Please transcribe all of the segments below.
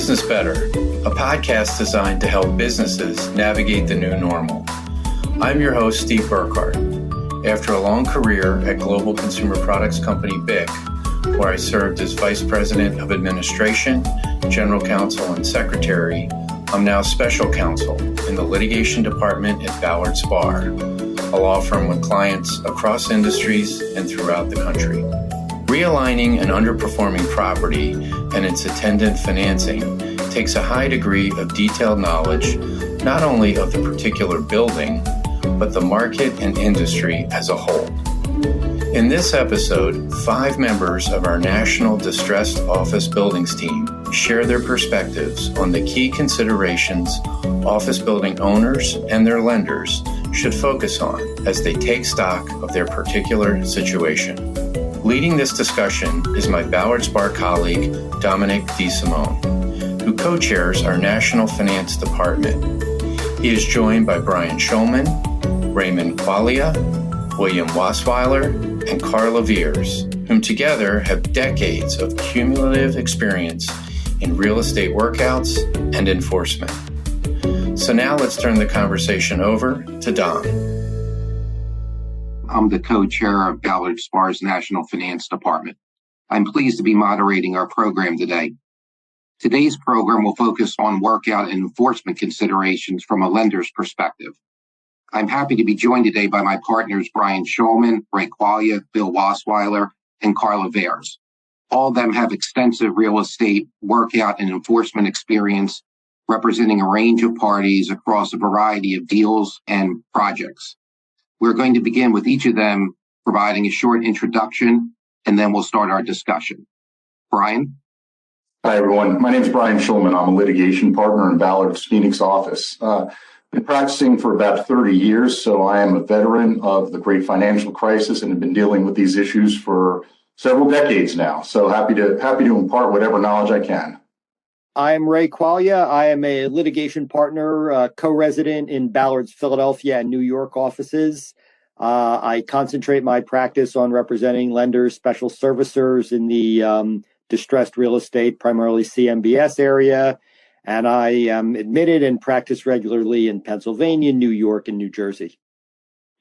Business Better, a podcast designed to help businesses navigate the new normal. I'm your host, Steve Burkhart. After a long career at global consumer products company BIC, where I served as Vice President of Administration, General Counsel, and Secretary, I'm now Special Counsel in the Litigation Department at Ballard Spahr, a law firm with clients across industries and throughout the country. Realigning an underperforming property and its attendant financing takes a high degree of detailed knowledge not only of the particular building, but the market and industry as a whole. In this episode, 5 members of our National Distressed Office Buildings team share their perspectives on the key considerations office building owners and their lenders should focus on as they take stock of their particular situation. Leading this discussion is my Ballard Spahr colleague, Dominic De Simone, who co-chairs our National Finance Department. He is joined by Brian Schulman, Raymond Quaglia, William Wassweiler, and Karla Vehrs, whom together have decades of cumulative experience in real estate workouts and enforcement. So now let's turn the conversation over to Dom. I'm the co-chair of Ballard Spahr's National Finance Department. I'm pleased to be moderating our program today. Today's program will focus on workout and enforcement considerations from a lender's perspective. I'm happy to be joined today by my partners Brian Schulman, Ray Quaglia, Bill Wassweiler, and Karla Vehrs. All of them have extensive real estate workout and enforcement experience, representing a range of parties across a variety of deals and projects. We're going to begin with each of them providing a short introduction, and then we'll start our discussion. Brian? Hi, everyone. My name is Brian Schulman. I'm a litigation partner in Ballard's Phoenix office. Been practicing for about 30 years, so I am a veteran of the great financial crisis and have been dealing with these issues for several decades now. So happy to impart whatever knowledge I can. I'm Ray Quaglia. I am a litigation partner, co-resident in Ballard's Philadelphia and New York offices. I concentrate my practice on representing lenders, special servicers in the distressed real estate, primarily CMBS area. And I am admitted and practice regularly in Pennsylvania, New York, and New Jersey.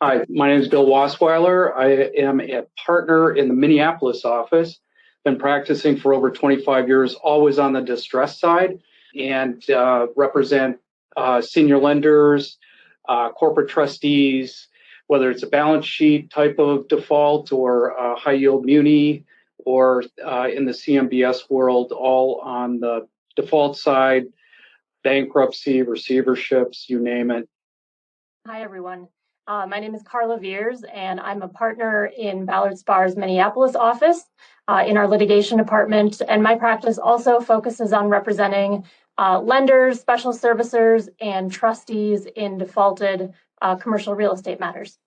Hi, my name is Bill Wassweiler. I am a partner in the Minneapolis office. Been practicing for over 25 years, always on the distress side, and represent senior lenders, corporate trustees, whether it's a balance sheet type of default or high yield muni, or in the CMBS world, all on the default side, bankruptcy, receiverships, you name it. Hi, everyone. My name is Karla Vehrs, and I'm a partner in Ballard Spahr's Minneapolis office in our litigation department. And my practice also focuses on representing lenders, special servicers, and trustees in defaulted commercial real estate matters.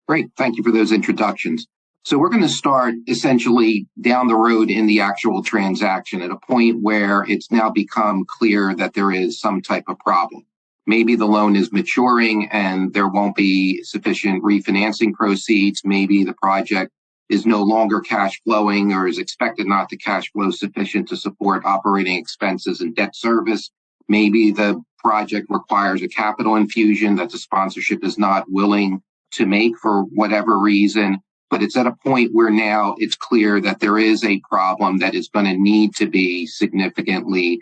Great. Thank you for those introductions. So we're going to start essentially down the road in the actual transaction at a point where it's now become clear that there is some type of problem. Maybe the loan is maturing and there won't be sufficient refinancing proceeds. Maybe the project is no longer cash flowing or is expected not to cash flow sufficient to support operating expenses and debt service. Maybe the project requires a capital infusion that the sponsorship is not willing to make for whatever reason. But it's at a point where now it's clear that there is a problem that is going to need to be significantly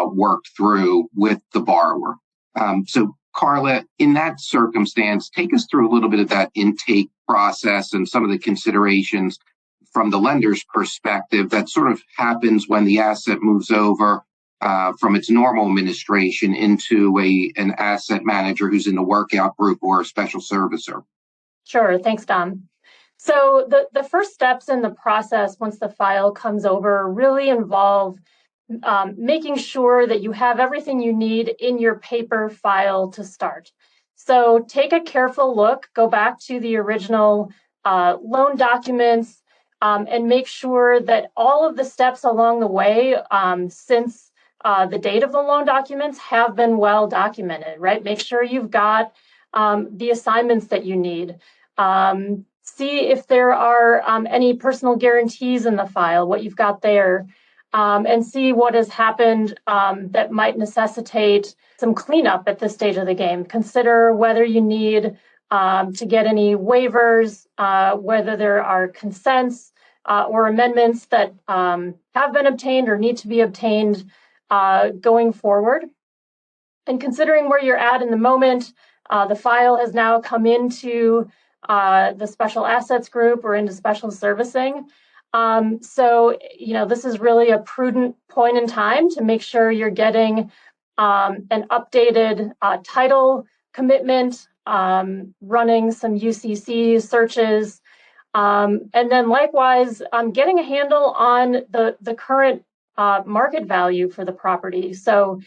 worked through with the borrower. So, Karla, in that circumstance, take us through a little bit of that intake process and some of the considerations from the lender's perspective that sort of happens when the asset moves over from its normal administration into an asset manager who's in the workout group or a special servicer. Sure. Thanks, Dom. So the first steps in the process once the file comes over really involve making sure that you have everything you need in your paper file to start. So take a careful look, go back to the original loan documents, and make sure that all of the steps along the way since the date of the loan documents have been well documented, right? Make sure you've got the assignments that you need. See if there are any personal guarantees in the file, what you've got there. and see what has happened that might necessitate some cleanup at this stage of the game. Consider whether you need to get any waivers, whether there are consents or amendments that have been obtained or need to be obtained going forward. And considering where you're at in the moment, the file has now come into the special assets group or into special servicing. So, this is really a prudent point in time to make sure you're getting an updated title commitment, running some UCC searches, and then likewise, getting a handle on the current market value for the property. So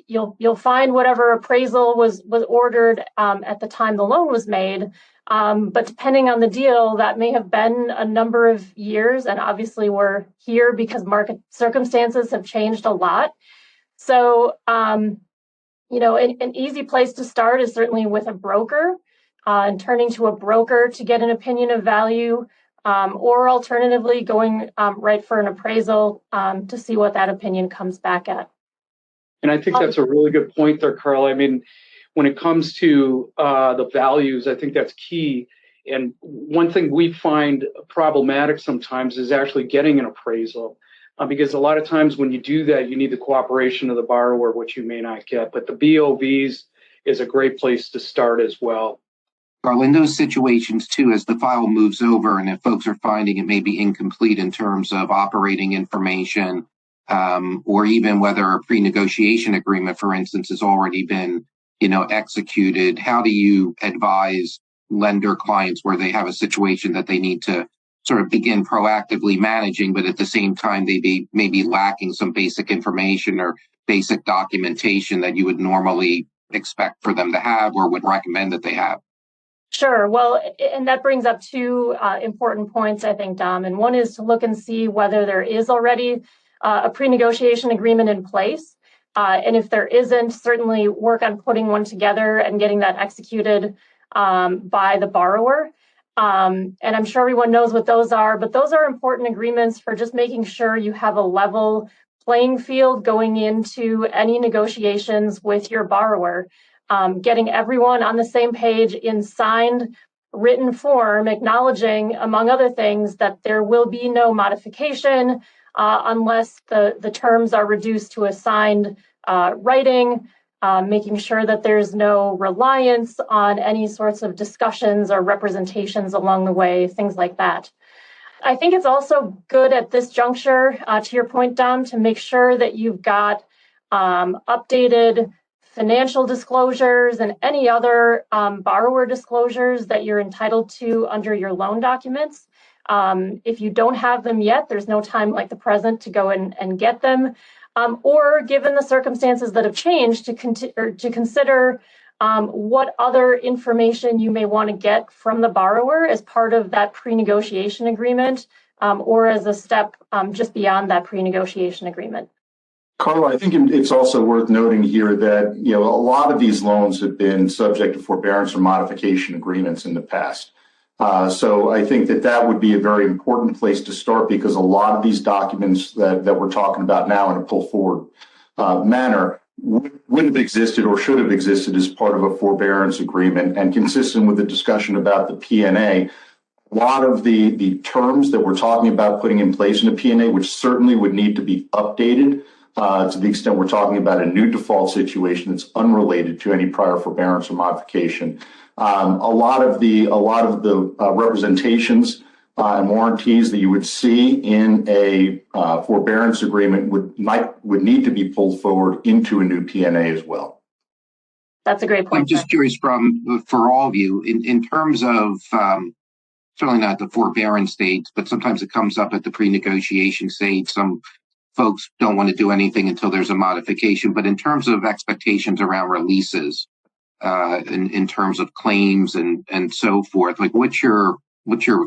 you'll find whatever appraisal was ordered at the time the loan was made. But depending on the deal, that may have been a number of years. And obviously we're here because market circumstances have changed a lot. So, an easy place to start is certainly with a broker and turning to a broker to get an opinion of value, or alternatively going right for an appraisal to see what that opinion comes back at. And I think that's a really good point there, Karla. I mean, when it comes to the values, I think that's key. And one thing we find problematic sometimes is actually getting an appraisal, because a lot of times when you do that, you need the cooperation of the borrower, which you may not get. But the BOVs is a great place to start as well. Karla, in those situations, too, as the file moves over and if folks are finding it may be incomplete in terms of operating information, or even whether a pre-negotiation agreement, for instance, has already been, executed, how do you advise lender clients where they have a situation that they need to sort of begin proactively managing, but at the same time they may be lacking some basic information or basic documentation that you would normally expect for them to have or would recommend that they have? Sure. Well, and that brings up two important points, I think, Dom. And one is to look and see whether there is already a pre-negotiation agreement in place. And if there isn't, certainly work on putting one together and getting that executed by the borrower. And I'm sure everyone knows what those are, but those are important agreements for just making sure you have a level playing field going into any negotiations with your borrower. Getting everyone on the same page in signed written form, acknowledging, among other things, that there will be no modification unless the terms are reduced to a signed writing, making sure that there's no reliance on any sorts of discussions or representations along the way, things like that. I think it's also good at this juncture, to your point, Dom, to make sure that you've got updated financial disclosures and any other borrower disclosures that you're entitled to under your loan documents. If you don't have them yet, there's no time like the present to go and get them. Or given the circumstances that have changed, to consider what other information you may want to get from the borrower as part of that pre-negotiation agreement, or as a step just beyond that pre-negotiation agreement. Karla, I think it's also worth noting here that, a lot of these loans have been subject to forbearance or modification agreements in the past. So I think that would be a very important place to start, because a lot of these documents that we're talking about now in a pull forward manner wouldn't have existed or should have existed as part of a forbearance agreement. And consistent with the discussion about the P&A, a lot of the terms that we're talking about putting in place in a P&A, which certainly would need to be updated to the extent we're talking about a new default situation that's unrelated to any prior forbearance or modification. A lot of the representations and warranties that you would see in a forbearance agreement would need to be pulled forward into a new P&A as well. That's a great point. I'm just curious for all of you in terms of certainly not the forbearance stage, but sometimes it comes up at the pre-negotiation stage. Some folks don't want to do anything until there's a modification, but in terms of expectations around releases, in terms of claims and so forth, like what's your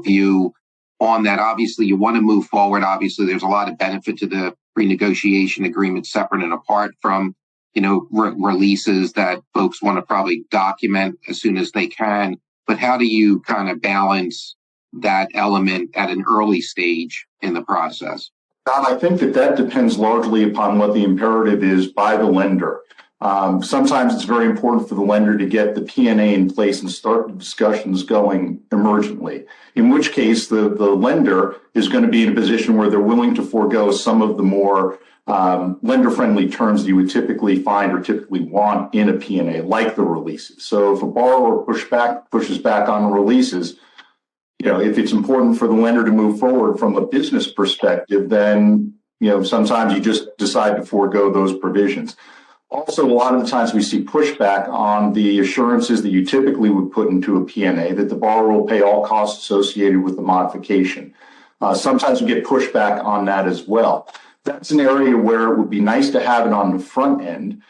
view on that? Obviously, you want to move forward. Obviously, there's a lot of benefit to the pre-negotiation agreement, separate and apart from releases that folks want to probably document as soon as they can. But how do you kind of balance that element at an early stage in the process? Don, I think that depends largely upon what the imperative is by the lender. Sometimes it's very important for the lender to get the P&A in place and start the discussions going emergently, in which case the lender is going to be in a position where they're willing to forego some of the more lender-friendly terms that you would typically find or typically want in a P&A, like the releases. So if a borrower pushes back on the releases, if it's important for the lender to move forward from a business perspective, then, sometimes you just decide to forego those provisions. Also, a lot of the times we see pushback on the assurances that you typically would put into a P&A, that the borrower will pay all costs associated with the modification. Sometimes we get pushback on that as well. That's an area where it would be nice to have it on the front end,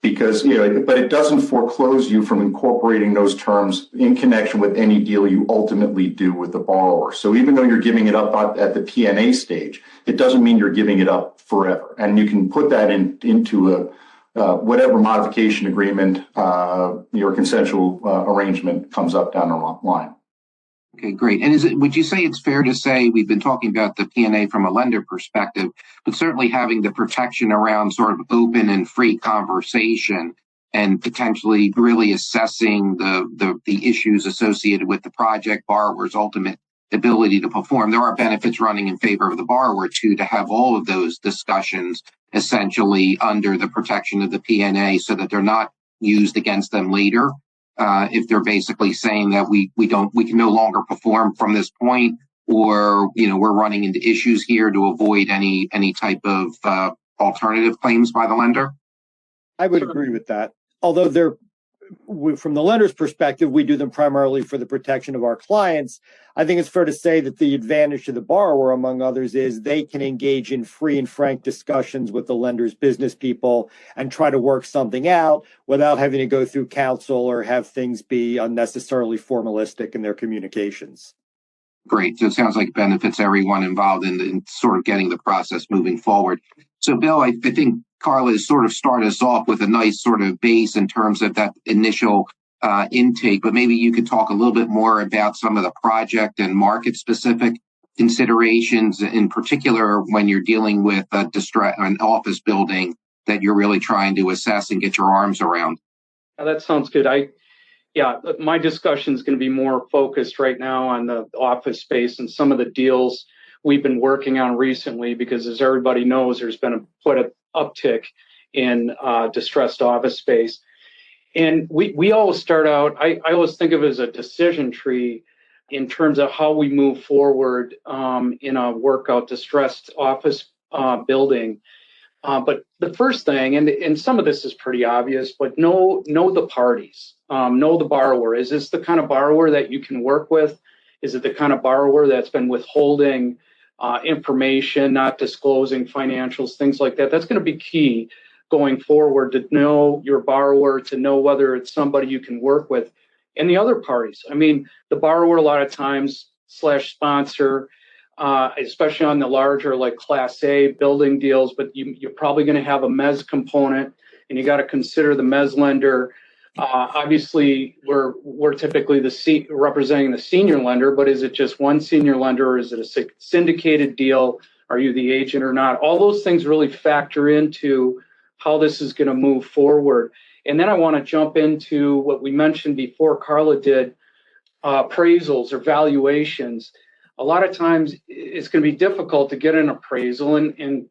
because, but it doesn't foreclose you from incorporating those terms in connection with any deal you ultimately do with the borrower. So even though you're giving it up at the P&A stage, it doesn't mean you're giving it up forever. And you can put that into whatever modification agreement your consensual arrangement comes up down the line. Okay, great. And would you say it's fair to say, we've been talking about the P&A from a lender perspective, but certainly having the protection around sort of open and free conversation and potentially really assessing the issues associated with the project, borrower's ultimate ability to perform. There are benefits running in favor of the borrower to have all of those discussions essentially under the protection of the P&A, so that they're not used against them later. If they're basically saying that we can no longer perform from this point, or we're running into issues here, to avoid any type of alternative claims by the lender. I would agree with that. Although from the lender's perspective, we do them primarily for the protection of our clients. I think it's fair to say that the advantage to the borrower, among others, is they can engage in free and frank discussions with the lender's business people and try to work something out without having to go through counsel or have things be unnecessarily formalistic in their communications. Great. So it sounds like it benefits everyone involved in sort of getting the process moving forward. So, Bill, I think Karla has sort of started us off with a nice sort of base in terms of that initial intake, but maybe you could talk a little bit more about some of the project and market specific considerations, in particular when you're dealing with an office building that you're really trying to assess and get your arms around. That sounds good. My discussion is going to be more focused right now on the office space and some of the deals we've been working on recently, because as everybody knows, there's been quite an uptick in distressed office space. And we always start out, I always think of it as a decision tree in terms of how we move forward in a workout distressed office building. But the first thing, and some of this is pretty obvious, but know the parties, know the borrower. Is this the kind of borrower that you can work with? Is it the kind of borrower that's been withholding information, not disclosing financials, things like that? That's going to be key going forward, to know your borrower, to know whether it's somebody you can work with. And the other parties, I mean, the borrower a lot of times / sponsor, especially on the larger like Class A building deals, but you're probably going to have a mezz component, and you got to consider the mezz lender. Obviously, we're typically representing the senior lender, but is it just one senior lender, or is it a syndicated deal? Are you the agent or not? All those things really factor into how this is going to move forward. And then I want to jump into what we mentioned before, Karla did, appraisals or valuations. A lot of times it's going to be difficult to get an appraisal, and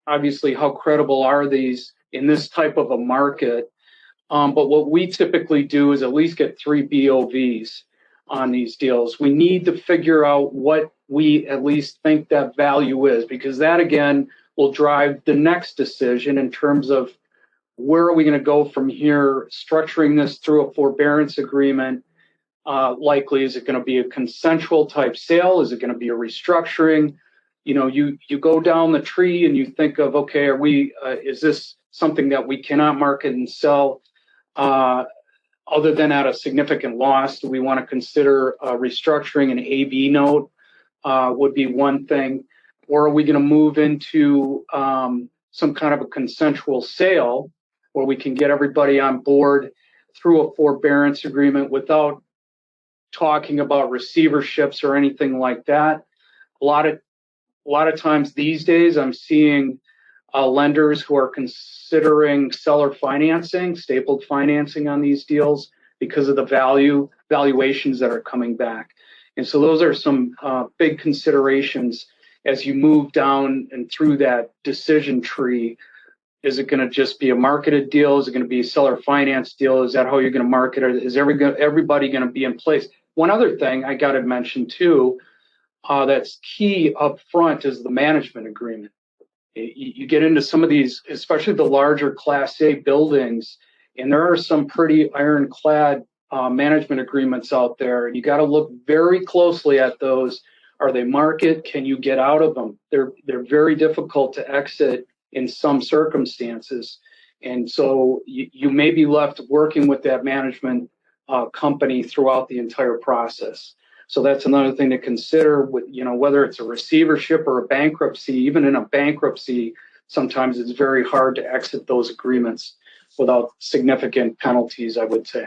obviously how credible are these in this type of a market? But what we typically do is at least get 3 BOVs on these deals. We need to figure out what we at least think that value is, because that again will drive the next decision in terms of where are we going to go from here, structuring this through a forbearance agreement. Likely, is it going to be a consensual type sale? Is it going to be a restructuring? You go down the tree and you think of, okay, is this something that we cannot market and sell other than at a significant loss? Do we want to consider restructuring? An AB note would be one thing. Or are we going to move into some kind of a consensual sale where we can get everybody on board through a forbearance agreement without talking about receiverships or anything like that? A lot a lot of times these days I'm seeing lenders who are considering seller financing, stapled financing on these deals because of the valuations that are coming back. And so those are some big considerations as you move down and through that decision tree. Is it going to just be a marketed deal? Is it going to be a seller finance deal? Is that how you're going to market it? Is everybody going to be in place? One other thing I got to mention too, that's key up front is the management agreement. You get into some of these, especially the larger Class A buildings, and there are some pretty ironclad management agreements out there. And you got to look very closely at those. Are they market? Can you get out of them? They're very difficult to exit in some circumstances. And so you may be left working with that management company throughout the entire process. So that's another thing to consider with, whether it's a receivership or a bankruptcy. Even in a bankruptcy, sometimes it's very hard to exit those agreements without significant penalties, I would say.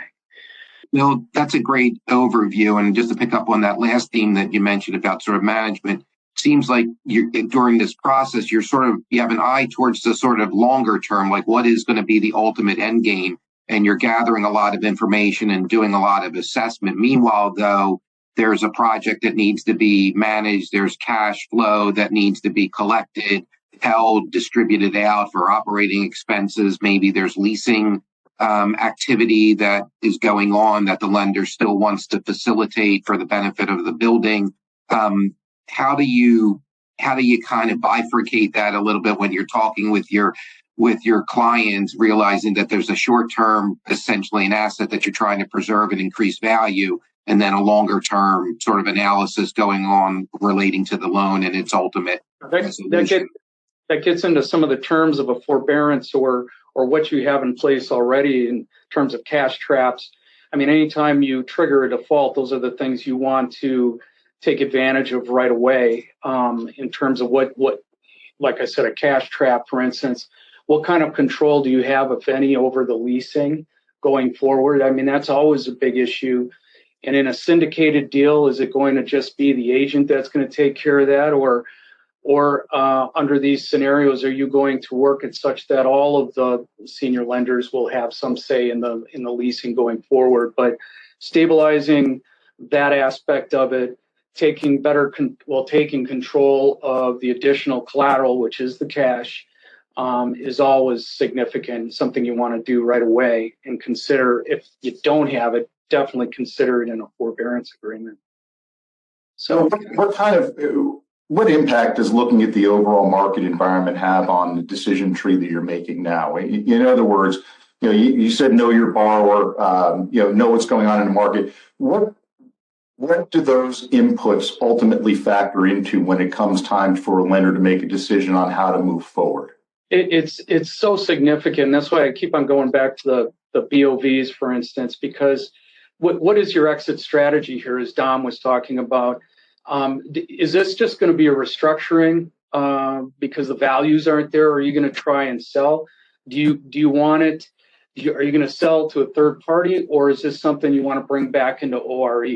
Bill, that's a great overview. And just to pick up on that last theme that you mentioned about sort of management, seems like during this process, you have an eye towards the sort of longer term, like what is going to be the ultimate end game. And you're gathering a lot of information and doing a lot of assessment. Meanwhile, though, there's a project that needs to be managed. There's cash flow that needs to be collected, held, distributed out for operating expenses. Maybe there's leasing activity that is going on that the lender still wants to facilitate for the benefit of the building. How do you kind of bifurcate that a little bit when you're talking with your clients, realizing that there's a short term, essentially an asset that you're trying to preserve and increase value, and then a longer term sort of analysis going on relating to the loan and its ultimate resolution? That gets into some of the terms of a forbearance or what you have in place already in terms of cash traps. I mean, anytime you trigger a default, those are the things you want to take advantage of right away, in terms of what, like I said, a cash trap, for instance. What kind of control do you have, if any, over the leasing going forward? I mean, that's always a big issue. And in a syndicated deal, is it going to just be the agent that's going to take care of that? Or under these scenarios, are you going to work it such that all of the senior lenders will have some say in the leasing going forward? But stabilizing that aspect of it, taking control of the additional collateral, which is the cash, is always significant, something you want to do right away, and consider. If you don't have it, definitely consider it in a forbearance agreement. So what impact does looking at the overall market environment have on the decision tree that you're making now? In other words, you said know your borrower, know what's going on in the market. What do those inputs ultimately factor into when it comes time for a lender to make a decision on how to move forward? It's so significant. That's why I keep on going back to the BOVs, for instance, because what is your exit strategy here, as Dom was talking about? Is this just going to be a restructuring because the values aren't there? Or are you going to try and sell? Do you want it? Are you going to sell to a third party, or is this something you want to bring back into ORE?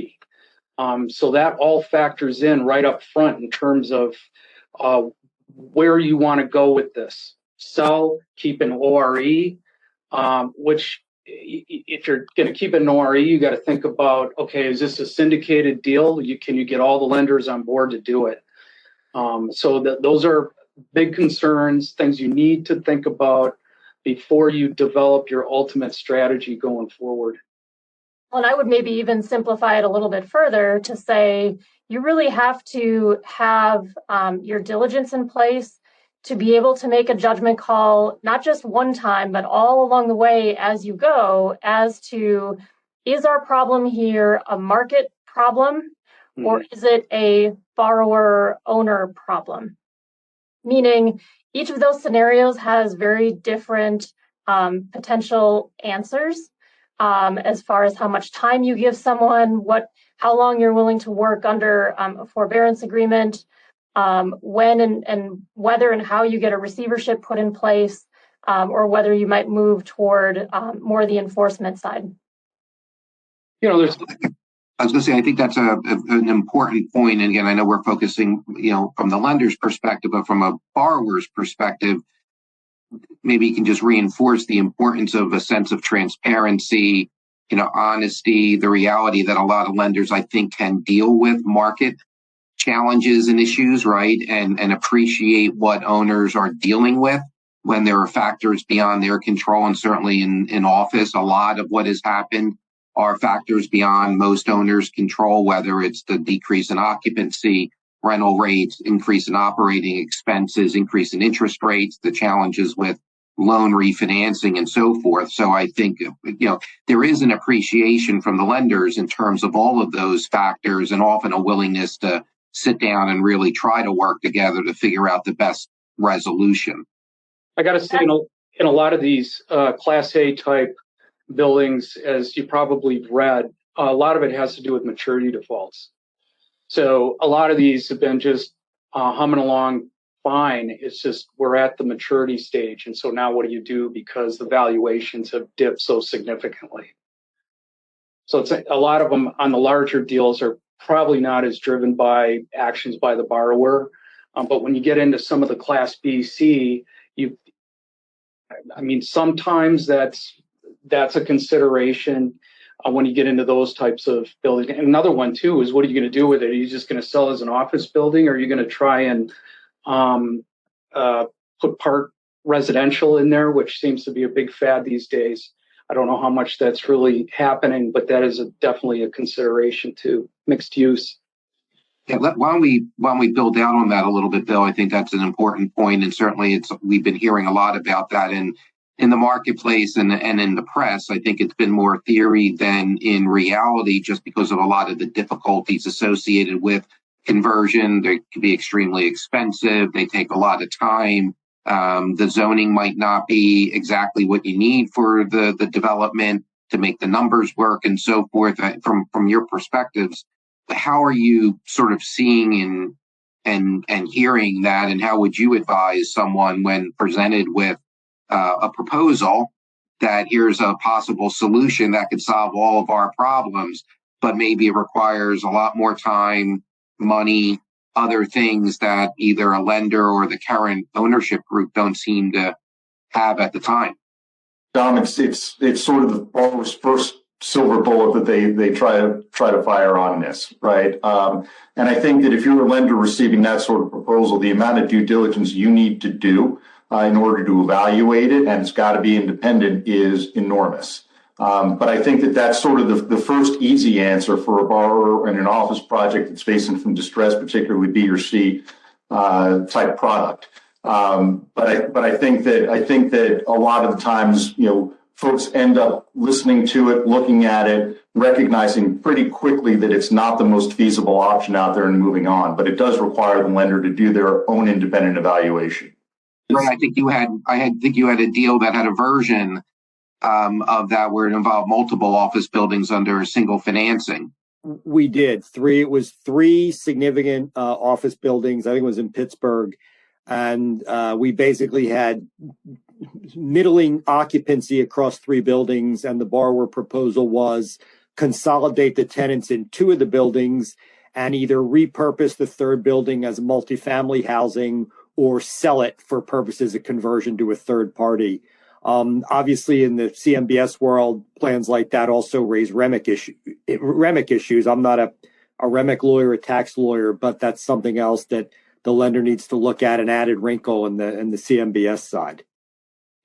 So that all factors in right up front in terms of where you want to go with this. Sell, keep an ORE, which if you're going to keep an ORE, you got to think about, okay, is this a syndicated deal? Can you get all the lenders on board to do it? So those are big concerns, things you need to think about before you develop your ultimate strategy going forward. Well, and I would maybe even simplify it a little bit further to say you really have to have your diligence in place to be able to make a judgment call, not just one time, but all along the way as you go, as to, is our problem here a market problem, or is it a borrower owner problem? Meaning each of those scenarios has very different potential answers as far as how much time you give someone, how long you're willing to work under a forbearance agreement, when and whether and how you get a receivership put in place, or whether you might move toward more the enforcement side. There's I was going to say, I think that's an important point. And again, I know we're focusing, from the lender's perspective, but from a borrower's perspective, maybe you can just reinforce the importance of a sense of transparency, honesty, the reality that a lot of lenders, I think, can deal with market challenges and issues, right? And appreciate what owners are dealing with when there are factors beyond their control. And certainly in office, a lot of what has happened are factors beyond most owners' control, whether it's the decrease in occupancy, rental rates, increase in operating expenses, increase in interest rates, the challenges with loan refinancing and so forth. So I think, there is an appreciation from the lenders in terms of all of those factors, and often a willingness to sit down and really try to work together to figure out the best resolution. I got to say, in a lot of these Class A type buildings, as you probably read, a lot of it has to do with maturity defaults. So a lot of these have been just humming along fine. It's just we're at the maturity stage. And so now what do you do because the valuations have dipped so significantly? So it's a lot of them on the larger deals are probably not as driven by actions by the borrower. But when you get into some of the Class B, C, sometimes that's a consideration when you get into those types of buildings. And another one too is, what are you going to do with it? Are you just going to sell as an office building, or are you going to try and put part residential in there, which seems to be a big fad these days? I don't know how much that's really happening, but that is definitely a consideration too. Mixed use. Yeah, why don't we build out on that a little bit, Bill? I think that's an important point, and certainly we've been hearing a lot about that in the marketplace and in the press. I think it's been more theory than in reality, just because of a lot of the difficulties associated with conversion. They can be extremely expensive. They take a lot of time. The zoning might not be exactly what you need for the development to make the numbers work and so forth. From your perspectives, how are you sort of seeing and hearing that, and how would you advise someone when presented with a proposal that here's a possible solution that could solve all of our problems, but maybe it requires a lot more time, money, other things that either a lender or the current ownership group don't seem to have at the time? Dom, it's sort of the borrower's first silver bullet that they try to fire on this, right? And I think that if you're a lender receiving that sort of proposal, the amount of due diligence you need to do in order to evaluate it, and it's got to be independent, is enormous. But I think that that's sort of the first easy answer for a borrower in an office project that's facing some distress, particularly B or C type product. But I think that a lot of the times, folks end up listening to it, looking at it, recognizing pretty quickly that it's not the most feasible option out there and moving on. But it does require the lender to do their own independent evaluation. Right. I think you had a deal that had a version of that where it involved multiple office buildings under a single financing. We did it was three significant office buildings. I think it was in Pittsburgh. And we basically had middling occupancy across three buildings. And the borrower proposal was consolidate the tenants in two of the buildings and either repurpose the third building as multifamily housing or sell it for purposes of conversion to a third party. Obviously, in the CMBS world, plans like that also raise REMIC issues. I'm not a REMIC lawyer, a tax lawyer, but that's something else that the lender needs to look at, an added wrinkle in the CMBS side.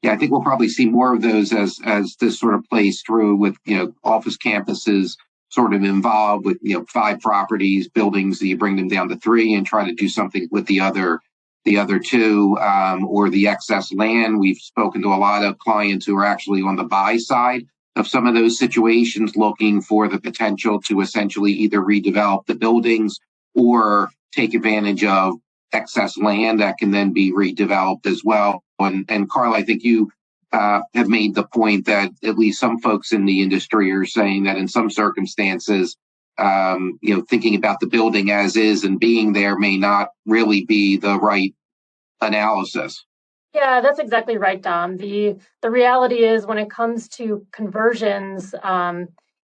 Yeah, I think we'll probably see more of those as this sort of plays through with, office campuses sort of involved with, 5 properties, buildings that you bring them down to 3 and try to do something with the other 2, or the excess land. We've spoken to a lot of clients who are actually on the buy side of some of those situations, looking for the potential to essentially either redevelop the buildings or take advantage of excess land that can then be redeveloped as well. And Karla, I think you have made the point that at least some folks in the industry are saying that in some circumstances, thinking about the building as is and being there may not really be the right analysis. Yeah, that's exactly right, Dom. The reality is when it comes to conversions,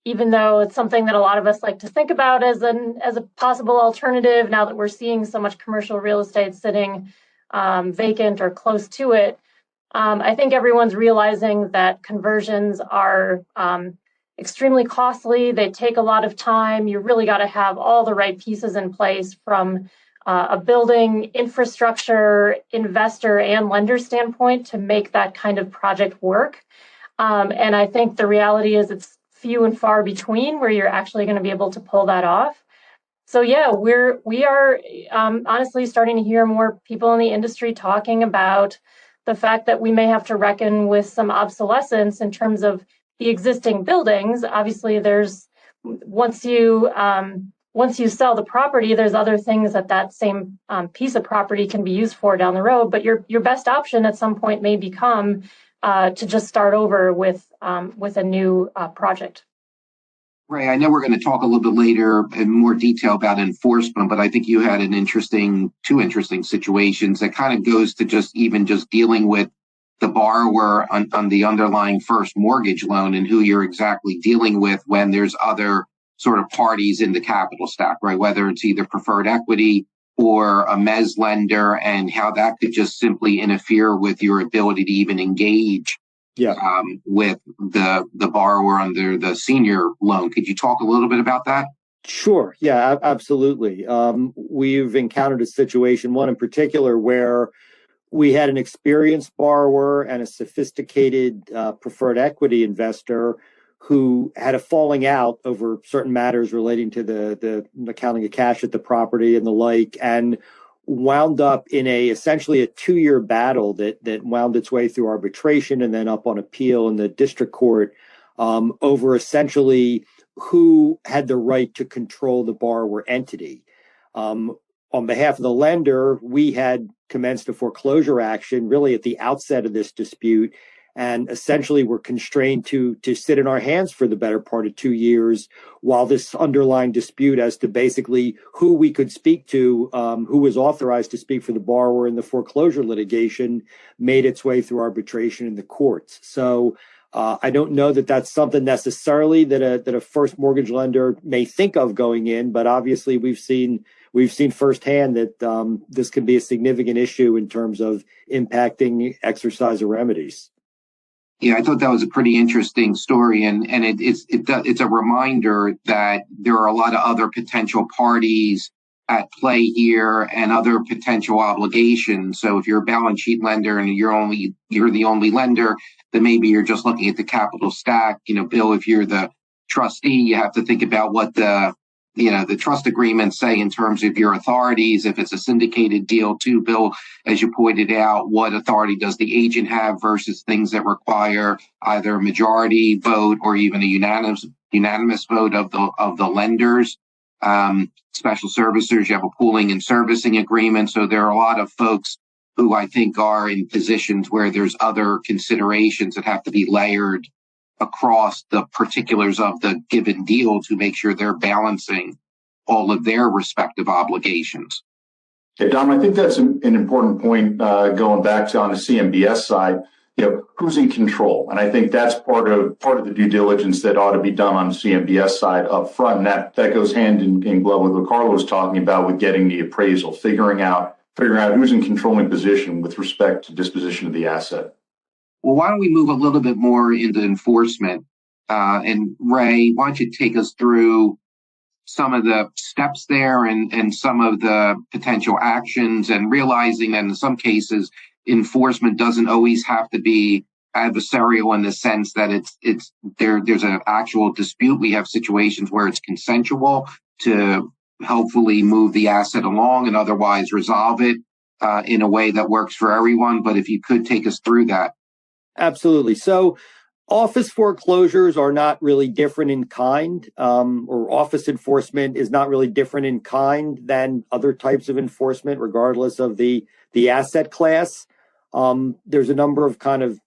even though it's something that a lot of us like to think about as a possible alternative now that we're seeing so much commercial real estate sitting vacant or close to it. I think everyone's realizing that conversions are extremely costly. They take a lot of time. You really got to have all the right pieces in place from a building, infrastructure, investor, and lender standpoint to make that kind of project work. And I think the reality is it's few and far between where you're actually going to be able to pull that off. So yeah, we are honestly starting to hear more people in the industry talking about the fact that we may have to reckon with some obsolescence in terms of the existing buildings. Obviously, there's once you sell the property, there's other things that same piece of property can be used for down the road. But your best option at some point may become to just start over with a new project. Ray, I know we're going to talk a little bit later in more detail about enforcement, but I think you had two interesting situations that kind of goes to just dealing with the borrower on the underlying first mortgage loan and who you're exactly dealing with when there's other sort of parties in the capital stack, right? Whether it's either preferred equity or a mezz lender, and how that could just simply interfere with your ability to even engage with the borrower under the senior loan. Could you talk a little bit about that? Sure. Yeah, absolutely. We've encountered a situation, one in particular, where we had an experienced borrower and a sophisticated preferred equity investor who had a falling out over certain matters relating to the accounting of cash at the property and the like, and wound up in essentially a 2-year battle that wound its way through arbitration and then up on appeal in the district court over essentially who had the right to control the borrower entity. On behalf of the lender, we had commenced a foreclosure action really at the outset of this dispute, and essentially were constrained to sit in our hands for the better part of 2 years while this underlying dispute as to basically who we could speak to, who was authorized to speak for the borrower in the foreclosure litigation, made its way through arbitration in the courts. So I don't know that that's something necessarily that a first mortgage lender may think of going in, but obviously we've seen firsthand that this can be a significant issue in terms of impacting exercise of remedies. Yeah, I thought that was a pretty interesting story, and it's a reminder that there are a lot of other potential parties at play here and other potential obligations. So if you're a balance sheet lender and you're the only lender, then maybe you're just looking at the capital stack. Bill, if you're the trustee, you have to think about what the trust agreements say in terms of your authorities. If it's a syndicated deal too, Bill, as you pointed out, what authority does the agent have versus things that require either a majority vote or even a unanimous vote of the lenders. Special servicers, you have a pooling and servicing agreement. So there are a lot of folks who I think are in positions where there's other considerations that have to be layered across the particulars of the given deal to make sure they're balancing all of their respective obligations. Yeah, Dom, I think that's an important point going back to on the CMBS side, who's in control. And I think that's part of the due diligence that ought to be done on the CMBS side up front. And that goes hand in glove with what Karla was talking about with getting the appraisal, figuring out who's in controlling position with respect to disposition of the asset. Well, why don't we move a little bit more into enforcement? And Ray, why don't you take us through some of the steps there and some of the potential actions, and realizing that in some cases, enforcement doesn't always have to be adversarial in the sense that there's an actual dispute. We have situations where it's consensual to hopefully move the asset along and otherwise resolve it in a way that works for everyone. But if you could take us through that. Absolutely. So office foreclosures are not really different in kind, or office enforcement is not really different in kind than other types of enforcement, regardless of the asset class. There's a number of kind of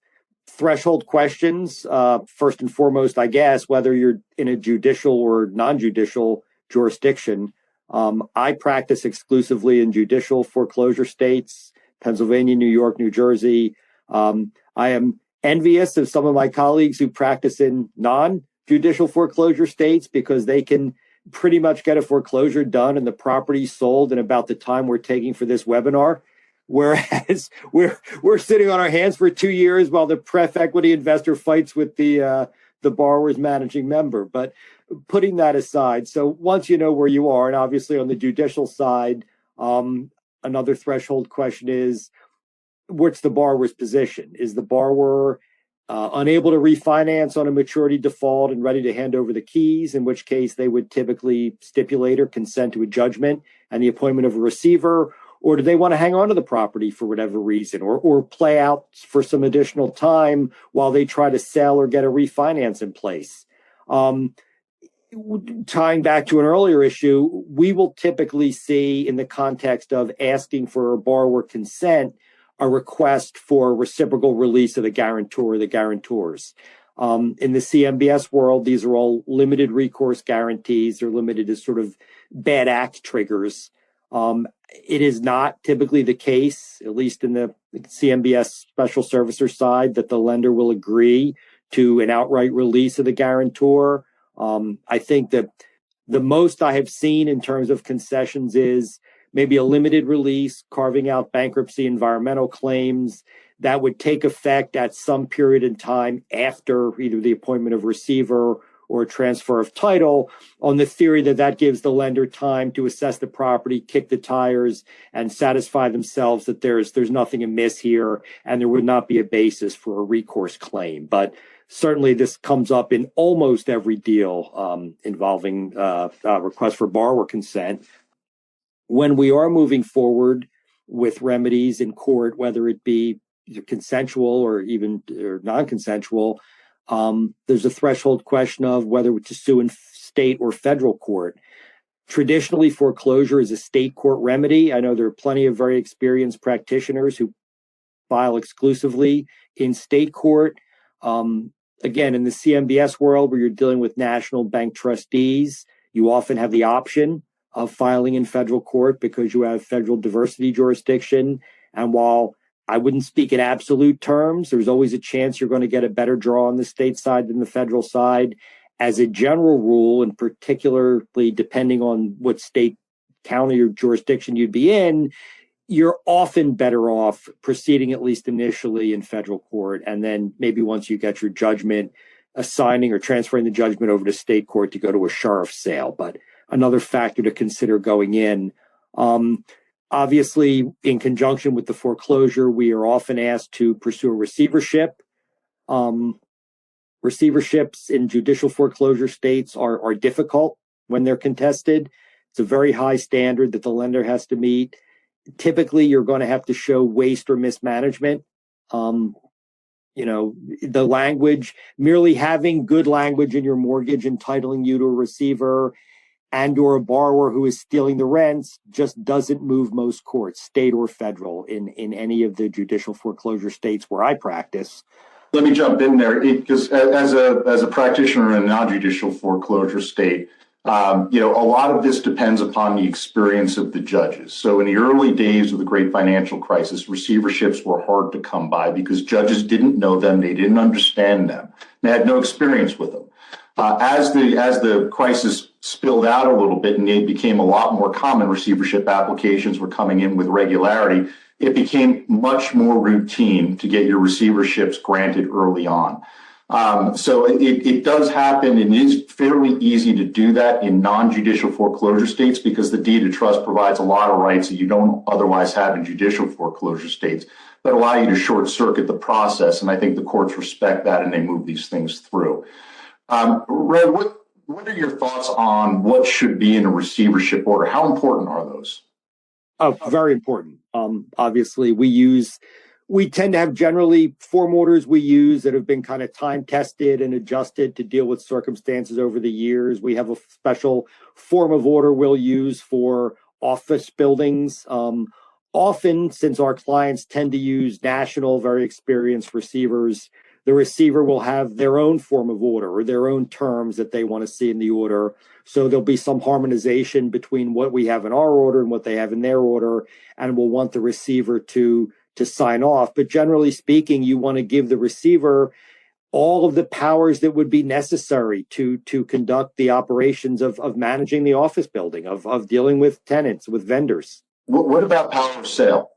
threshold questions. First and foremost, I guess, whether you're in a judicial or non-judicial jurisdiction. I practice exclusively in judicial foreclosure states, Pennsylvania, New York, New Jersey. I am envious of some of my colleagues who practice in judicial foreclosure states because they can pretty much get a foreclosure done and the property sold in about the time we're taking for this webinar. Whereas we're sitting on our hands for 2 years while the pref equity investor fights with the borrower's managing member. But putting that aside, so once you know where you are, and obviously on the judicial side, another threshold question is, what's the borrower's position? Is the borrower unable to refinance on a maturity default and ready to hand over the keys, in which case they would typically stipulate or consent to a judgment and the appointment of a receiver? Or do they want to hang on to the property for whatever reason, or play out for some additional time while they try to sell or get a refinance in place? Tying back to an earlier issue, we will typically see, in the context of asking for borrower consent, a request for reciprocal release of the guarantor or the guarantors. In the CMBS world, these are all limited recourse guarantees. They're limited to sort of bad act triggers. It is not typically the case, at least in the CMBS special servicer side, that the lender will agree to an outright release of the guarantor. I think that the most I have seen in terms of concessions is maybe a limited release, carving out bankruptcy environmental claims that would take effect at some period in time after either the appointment of receiver or transfer of title, on the theory that that gives the lender time to assess the property, kick the tires, and satisfy themselves that there's nothing amiss here and there would not be a basis for a recourse claim. But certainly this comes up in almost every deal involving request for borrower consent. When we are moving forward with remedies in court, whether it be consensual or even non-consensual, there's a threshold question of whether to sue in state or federal court. Traditionally, foreclosure is a state court remedy. I know there are plenty of very experienced practitioners who file exclusively in state court. Again, in the CMBS world, where you're dealing with national bank trustees, you often have the option of filing in federal court because you have federal diversity jurisdiction. And while I wouldn't speak in absolute terms, there's always a chance you're going to get a better draw on the state side than the federal side. As a general rule, and particularly depending on what state, county, or jurisdiction you'd be in, you're often better off proceeding, at least initially, in federal court. And then maybe once you get your judgment, assigning or transferring the judgment over to state court to go to a sheriff's sale. But another factor to consider going in. Obviously, in conjunction with the foreclosure, we are often asked to pursue a receivership. Receiverships in judicial foreclosure states are difficult when they're contested. It's a very high standard that the lender has to meet. Typically, you're going to have to show waste or mismanagement. The language, merely having good language in your mortgage entitling you to a receiver and or a borrower who is stealing the rents just doesn't move most courts, state or federal, in any of the judicial foreclosure states where I practice. Let me jump in there because as a practitioner in a non-judicial foreclosure state, a lot of this depends upon the experience of the judges. So in the early days of the great financial crisis, receiverships were hard to come by because judges didn't know them, they didn't understand them, they had no experience with them. As the crisis spilled out a little bit and it became a lot more common, receivership applications were coming in with regularity, it became much more routine to get your receiverships granted early on. So it does happen, and it is fairly easy to do that in non-judicial foreclosure states because the deed of trust provides a lot of rights that you don't otherwise have in judicial foreclosure states that allow you to short circuit the process. And I think the courts respect that and they move these things through. Ray, what are your thoughts on what should be in a receivership order? How important are those? Oh, very important. Obviously, we tend to have generally form orders we use that have been kind of time tested and adjusted to deal with circumstances over the years. We have a special form of order we'll use for office buildings. Often, since our clients tend to use national, very experienced receivers, the receiver will have their own form of order or their own terms that they want to see in the order. So there'll be some harmonization between what we have in our order and what they have in their order, and we'll want the receiver to sign off. But generally speaking, you want to give the receiver all of the powers that would be necessary to conduct the operations of managing the office building, of dealing with tenants, with vendors. What about power of sale?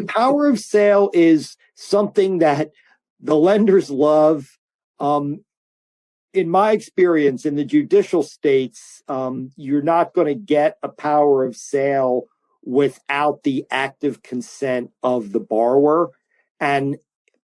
Power of sale is something that the lenders love. In my experience, in the judicial states, you're not going to get a power of sale without the active consent of the borrower. And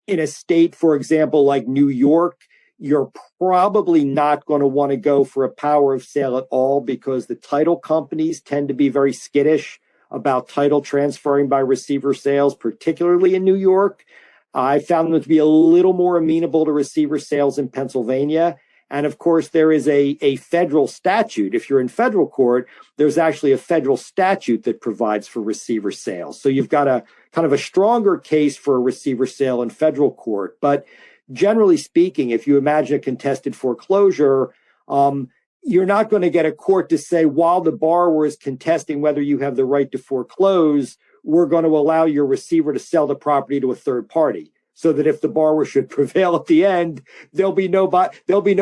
in a state, for example, like New York, you're probably not going to want to go for a power of sale at all because the title companies tend to be very skittish about title transferring by receiver sales, particularly in New York. I found them to be a little more amenable to receiver sales in Pennsylvania. And of course, there is a federal statute. If you're in federal court, there's actually a federal statute that provides for receiver sales. So you've got a kind of a stronger case for a receiver sale in federal court. But generally speaking, if you imagine a contested foreclosure, you're not going to get a court to say, while the borrower is contesting whether you have the right to foreclose, we're going to allow your receiver to sell the property to a third party, so that if the borrower should prevail at the end, there'll be no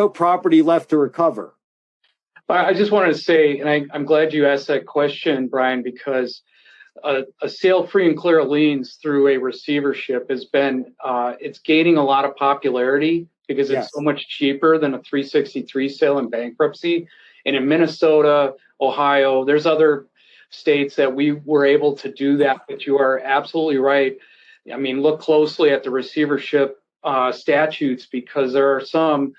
property left to recover. I just wanted to say, and I'm glad you asked that question, Brian, because a sale free and clear of liens through a receivership has been, it's gaining a lot of popularity because it's so much cheaper than a 363 sale in bankruptcy. And in Minnesota, Ohio, there's other states that we were able to do that, but you are absolutely right. I mean, look closely at the receivership statutes, because there are some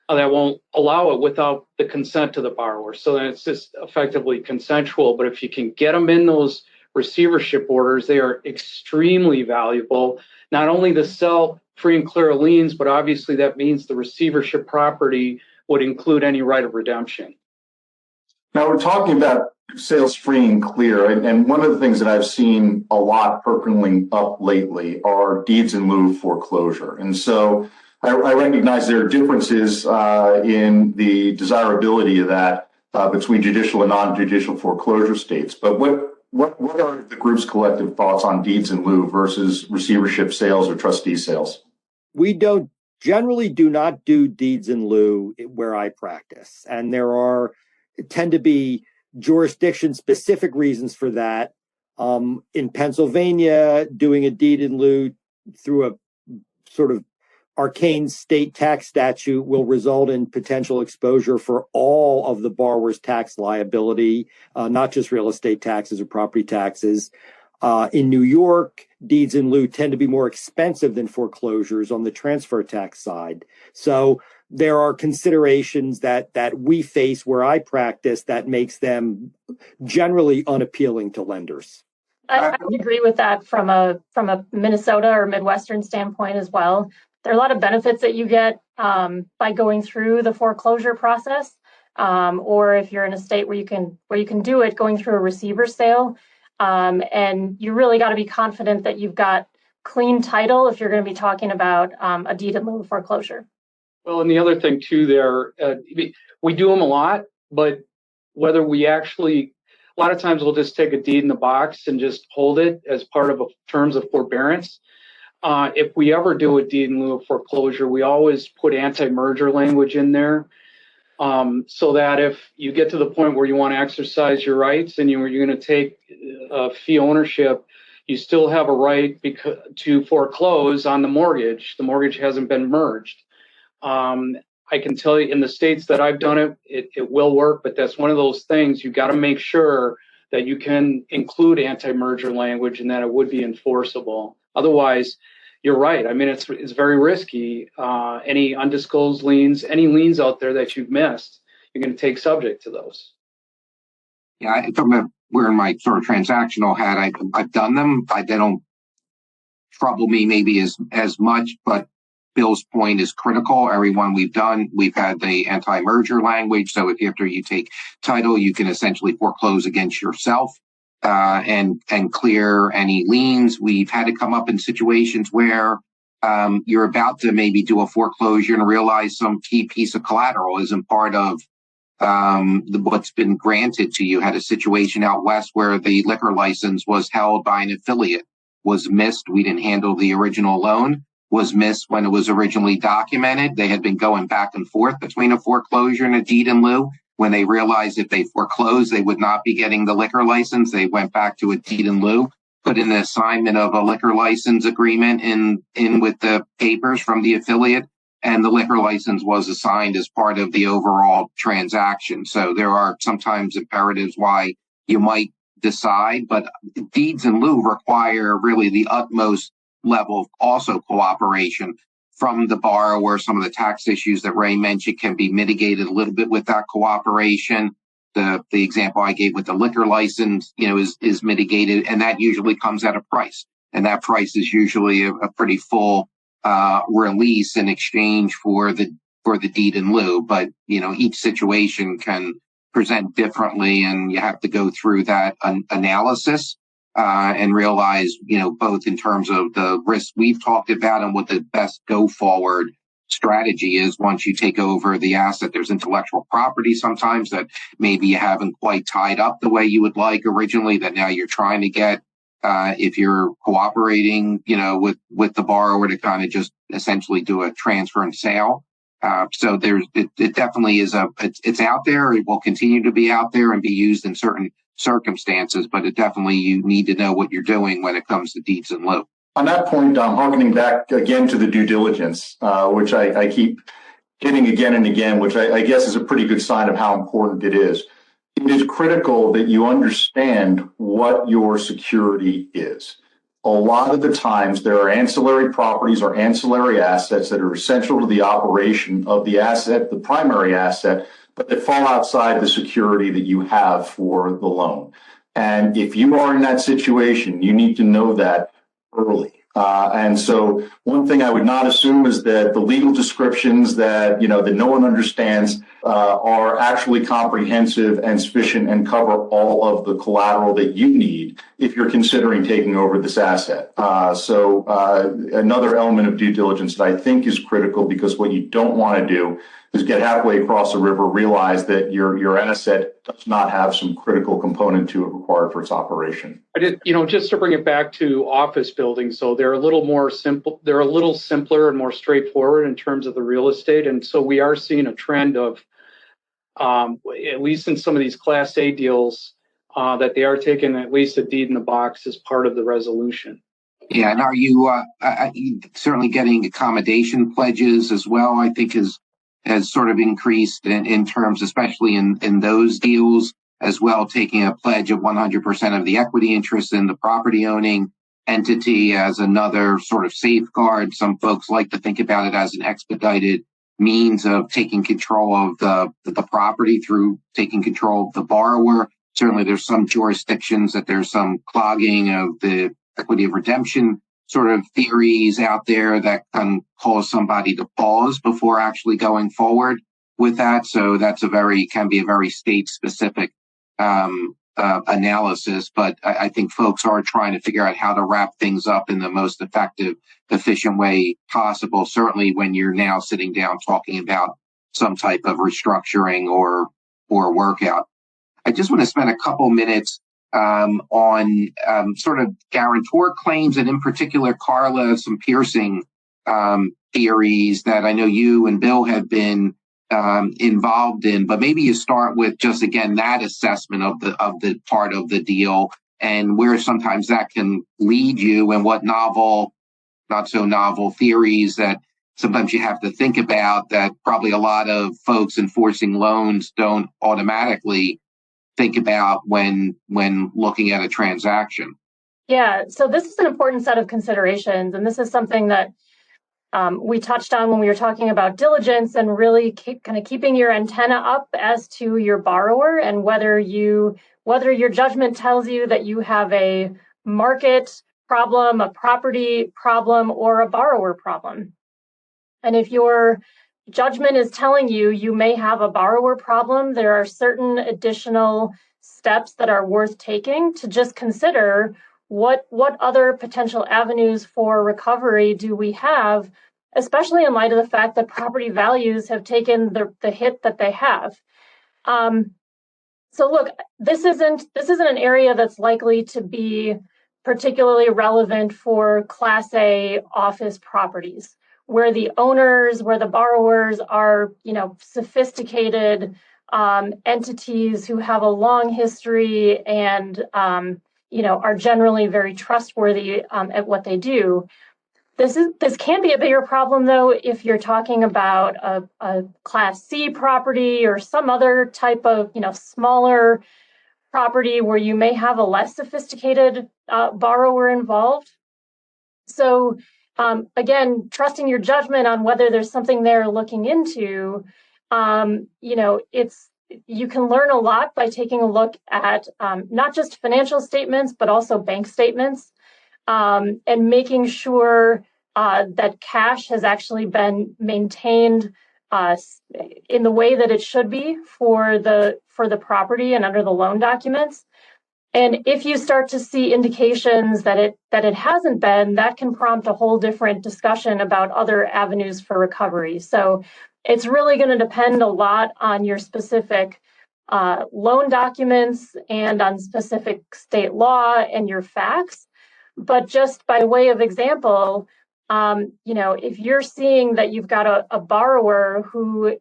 that won't allow it without the consent of the borrower. So then it's just effectively consensual. But if you can get them in those receivership orders, they are extremely valuable, not only to sell free and clear of liens, but obviously that means the receivership property would include any right of redemption. Now we're talking about sales free and clear, and one of the things that I've seen a lot percolating up lately are deeds in lieu of foreclosure. And so I recognize there are differences in the desirability of that between judicial and non-judicial foreclosure states. But what are the group's collective thoughts on deeds in lieu versus receivership sales or trustee sales? We generally do not do deeds in lieu where I practice, and there tend to be jurisdiction-specific reasons for that. In Pennsylvania, doing a deed in lieu through a sort of arcane state tax statute will result in potential exposure for all of the borrower's tax liability, not just real estate taxes or property taxes. In New York, deeds in lieu tend to be more expensive than foreclosures on the transfer tax side. So there are considerations that we face where I practice that makes them generally unappealing to lenders. I agree with that from a Minnesota or Midwestern standpoint as well. There are a lot of benefits that you get by going through the foreclosure process, or if you're in a state where you can do it, going through a receiver sale. And you really got to be confident that you've got clean title if you're going to be talking about a deed in lieu of foreclosure. Well, and the other thing too, we do them a lot, but whether we actually, a lot of times we'll just take a deed in the box and just hold it as part of terms of forbearance. If we ever do a deed in lieu of foreclosure, we always put anti-merger language in there, so that if you get to the point where you want to exercise your rights and you're going to take fee ownership, you still have a right to foreclose on the mortgage. The mortgage hasn't been merged. I can tell you in the states that I've done it will work, but that's one of those things you got to make sure that you can include anti-merger language and that it would be enforceable. Otherwise, you're right. I mean, it's very risky. Any undisclosed liens, any liens out there that you've missed, you're going to take subject to those. Yeah, from wearing my sort of transactional hat, I've done them. They don't trouble me maybe as much, but Bill's point is critical. Everyone we've done, we've had the anti-merger language. So if after you take title, you can essentially foreclose against yourself and clear any liens. We've had to come up in situations where you're about to maybe do a foreclosure and realize some key piece of collateral isn't part of what's been granted to you. Had a situation out west where the liquor license was held by an affiliate, was missed. We didn't handle the original loan. was missed when it was originally documented. They had been going back and forth between a foreclosure and a deed in lieu. When they realized if they foreclosed, they would not be getting the liquor license, they went back to a deed in lieu, put in an assignment of a liquor license agreement in with the papers from the affiliate, and the liquor license was assigned as part of the overall transaction. So there are sometimes imperatives why you might decide, but deeds in lieu require really the utmost level of also cooperation from the borrower. Some of the tax issues that Ray mentioned can be mitigated a little bit with that cooperation. The example I gave with the liquor license, is mitigated, and that usually comes at a price. And that price is usually a pretty full release in exchange for the deed in lieu. But, each situation can present differently, and you have to go through that analysis and realize, both in terms of the risks we've talked about and what the best go forward strategy is once you take over the asset. There's intellectual property sometimes that maybe you haven't quite tied up the way you would like originally, that now you're trying to get, if you're cooperating, with the borrower to kind of just essentially do a transfer and sale. So it definitely is it's out there. It will continue to be out there and be used in certain circumstances, but you need to know what you're doing when it comes to deeds in lieu. On that point, harkening back again to the due diligence, which I keep hitting again and again, which I guess is a pretty good sign of how important it is. It is critical that you understand what your security is. A lot of the times there are ancillary properties or ancillary assets that are essential to the operation of the asset, the primary asset, but that fall outside the security that you have for the loan. And if you are in that situation, you need to know that early. And so one thing I would not assume is that the legal descriptions that no one understands are actually comprehensive and sufficient and cover all of the collateral that you need if you're considering taking over this asset. So another element of due diligence that I think is critical, because what you don't want to do is get halfway across the river, realize that your asset does not have some critical component to it required for its operation. Just to bring it back to office buildings, so they're a little more simple. They're a little simpler and more straightforward in terms of the real estate, and so we are seeing a trend of, at least in some of these Class A deals, that they are taking at least a deed in the box as part of the resolution. Yeah, and are you certainly getting accommodation pledges as well? I think has sort of increased in terms, especially in those deals as well, taking a pledge of 100% of the equity interest in the property owning entity as another sort of safeguard. Some folks like to think about it as an expedited means of taking control of the property through taking control of the borrower. Certainly there's some jurisdictions that there's some clogging of the equity of redemption sort of theories out there that can cause somebody to pause before actually going forward with that. So that's can be a very state specific analysis, but I think folks are trying to figure out how to wrap things up in the most effective, efficient way possible. Certainly when you're now sitting down talking about some type of restructuring or workout. I just want to spend a couple minutes on sort of guarantor claims, and in particular, Karla, some piercing theories that I know you and Bill have been involved in. But maybe you start with just, again, that assessment of the part of the deal and where sometimes that can lead you, and what novel, not so novel theories that sometimes you have to think about that probably a lot of folks enforcing loans don't automatically think about when looking at a transaction. Yeah, so this is an important set of considerations, and this is something that we touched on when we were talking about diligence and really keeping your antenna up as to your borrower, and whether your judgment tells you that you have a market problem, a property problem, or a borrower problem. And if your judgment is telling you you may have a borrower problem, there are certain additional steps that are worth taking to just consider what other potential avenues for recovery do we have, especially in light of the fact that property values have taken the hit that they have. So look, this isn't an area that's likely to be particularly relevant for Class A office properties, where the owners, where the borrowers are, sophisticated entities who have a long history and, are generally very trustworthy at what they do. This can be a bigger problem, though, if you're talking about a Class C property or some other type of, smaller property where you may have a less sophisticated borrower involved. So, again, trusting your judgment on whether there's something there looking into, you can learn a lot by taking a look at not just financial statements, but also bank statements, and making sure that cash has actually been maintained in the way that it should be for the property and under the loan documents. And if you start to see indications that it hasn't been, that can prompt a whole different discussion about other avenues for recovery. So it's really going to depend a lot on your specific loan documents and on specific state law and your facts. But just by way of example, if you're seeing that you've got a borrower who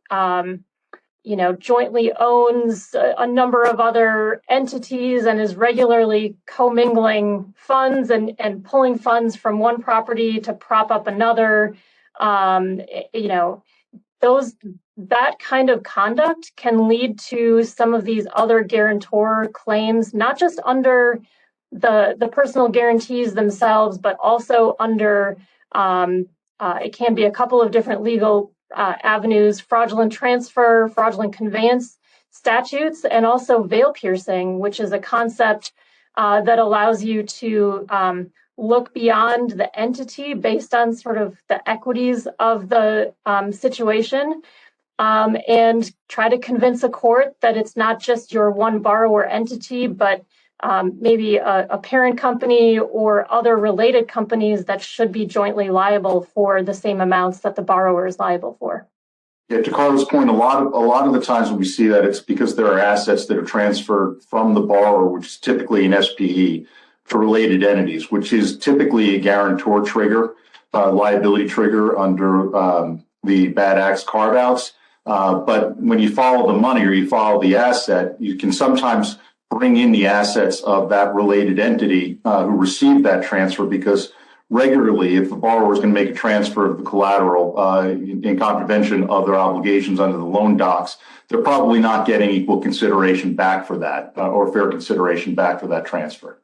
jointly owns a number of other entities and is regularly commingling funds and pulling funds from one property to prop up another, that kind of conduct can lead to some of these other guarantor claims, not just under the personal guarantees themselves, but also under it can be a couple of different legal avenues: fraudulent transfer, fraudulent conveyance statutes, and also veil piercing, which is a concept that allows you to look beyond the entity based on sort of the equities of the situation, and try to convince a court that it's not just your one borrower entity, but maybe a parent company or other related companies that should be jointly liable for the same amounts that the borrower is liable for. Yeah, to Karla's point, a lot of the times when we see that, it's because there are assets that are transferred from the borrower, which is typically an SPE, to related entities, which is typically a guarantor trigger, liability trigger under the bad acts carve-outs. But when you follow the money or you follow the asset, you can sometimes bring in the assets of that related entity who received that transfer, because regularly, if the borrower is going to make a transfer of the collateral in contravention of their obligations under the loan docs, they're probably not getting equal consideration back for that or fair consideration back for that transfer.